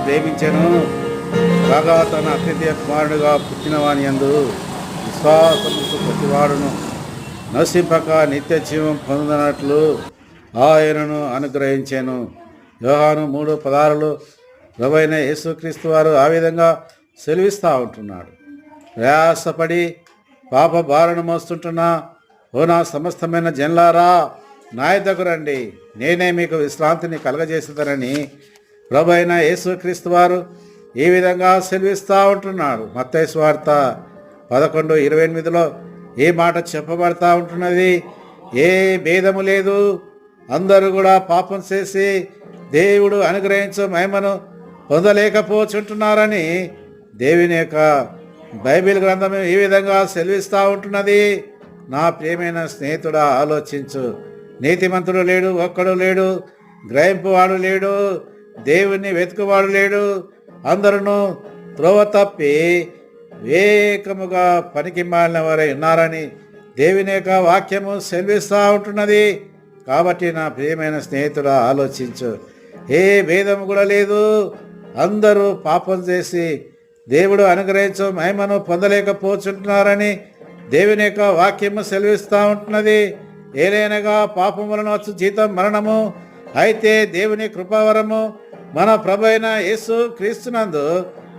ప్రేమించెను కాగా తన అతిథ్య కుమారుడుగా పుట్టిన వాని యందు విశ్వాసముతో ప్రతివాడును నశింపక నిత్య జీవం పొందనట్లు ఆయనను అనుగ్రహించాను. యోహాను 3:16 ప్రభువైన యేసుక్రీస్తు వారు ఆ విధంగా సెలవిస్తూ ఉంటున్నాడు. ప్రయాసపడి పాప భారను మోస్తుంటున్నా ఓ నా సమస్తమైన జనులారా నా యొద్దకు రండి, నేనే మీకు విశ్రాంతిని కలగజేసేదనని ప్రభువైన యేసుక్రీస్తు వారు ఈ విధంగా సెలవిస్తూ ఉంటున్నాడు. మత్తయి సువార్త 11:28 ఈ మాట చెప్పబడతా ఉంటున్నది. ఏ భేదము లేదు, అందరూ కూడా పాపం చేసి దేవుడు అనుగ్రహించు మహిమను పొందలేకపోతుంటున్నారని దేవుని యొక్క బైబిల్ గ్రంథం ఈ విధంగా సెలవిస్తూ ఉంటున్నది. నా ప్రియమైన స్నేహితుడా ఆలోచించు. నీతిమంతుడు లేడు, ఒక్కడు లేడు, గ్రహింపువాడు లేడు, దేవుణ్ణి వెతుకువాడు లేడు. అందరూ త్రోవ తప్పి వేగముగా పనికి మాలిన వారై ఉన్నారని దేవుని యొక్క వాక్యము సెలవిస్తూ ఉంటున్నది. కాబట్టి నా ప్రియమైన స్నేహితుడా ఆలోచించు. ఏ భేదము కూడా లేదు, అందరూ పాపం చేసి దేవుడు అనుగ్రహించు మహిమను పొందలేకపోతుంటున్నారని దేవుని యొక్క వాక్యము సెలవిస్తూ ఉంటున్నది. ఏలైనగా పాపం వలన వచ్చు జీతం మరణము, అయితే దేవుని కృపావరము మన ప్రభు అయిన యేసు క్రీస్తునందు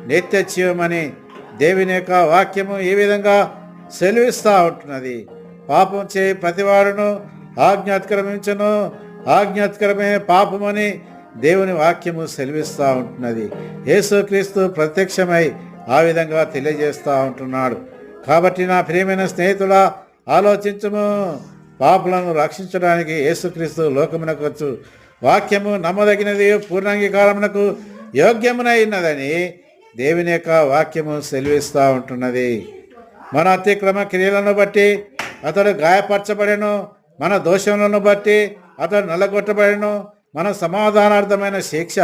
నిత్య జీవమని దేవుని యొక్క వాక్యము ఈ విధంగా సెలవిస్తూ ఉంటున్నది. పాపం చే ప్రతివాడును ఆజ్ఞాతిక్రమించను, ఆజ్ఞాతిక్రమే పాపమని దేవుని వాక్యము సెలవిస్తూ ఉంటున్నది. యేసుక్రీస్తు ప్రత్యక్షమై ఆ విధంగా తెలియజేస్తూ ఉంటున్నాడు. కాబట్టి నా ప్రియమైన స్నేహితుడా ఆలోచించము. పాపులను రక్షించడానికి యేసుక్రీస్తు లోకమునకు వచ్చు వాక్యము నమ్మదగినది, పూర్ణాంగీకారమునకు యోగ్యమునైనదని దేవుని యొక్క వాక్యము సెలవిస్తూ ఉంటున్నది. మన అతిక్రమ క్రియలను బట్టి అతడు గాయపరచబడెను, మన దోషములను బట్టి అతడు నల్లగొట్టబడెను, మన సమాధానార్థమైన శిక్ష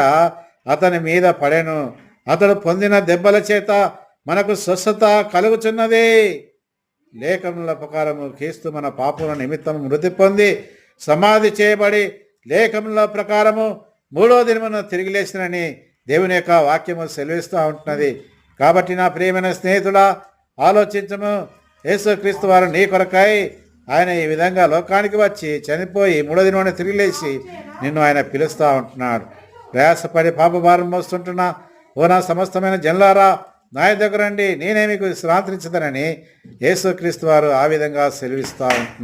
అతని మీద పడెను, అతడు పొందిన దెబ్బల చేత మనకు స్వస్థత కలుగుచున్నది. లేఖనముల ప్రకారము క్రీస్తు మన పాపముల నిమిత్తము మృతి పొంది సమాధి చేయబడి లేఖనముల ప్రకారము 3వ దినమున తిరిగి లేచినని దేవుని యొక్క వాక్యము సెలవిస్తూ ఉంటున్నది. కాబట్టి నా ప్రియమైన స్నేహితుడా ఆలోచించము. యేసుక్రీస్తు వారు నీ కొరకై ఆయన ఈ విధంగా లోకానికి వచ్చి చనిపోయి 3వ దినమున తిరిగి లేచి నిన్ను ఆయన పిలుస్తూ ఉంటున్నాడు. ప్రయాసపడి పాప భారం మోస్తుంటున్నా ఓ నా సమస్తమైన జనులారా నా దగ్గర రండి, నేనే మీకు విశ్రాంతించదనని యేసుక్రీస్తు వారు ఆ విధంగా సెలవిస్తూ ఉంటున్నారు.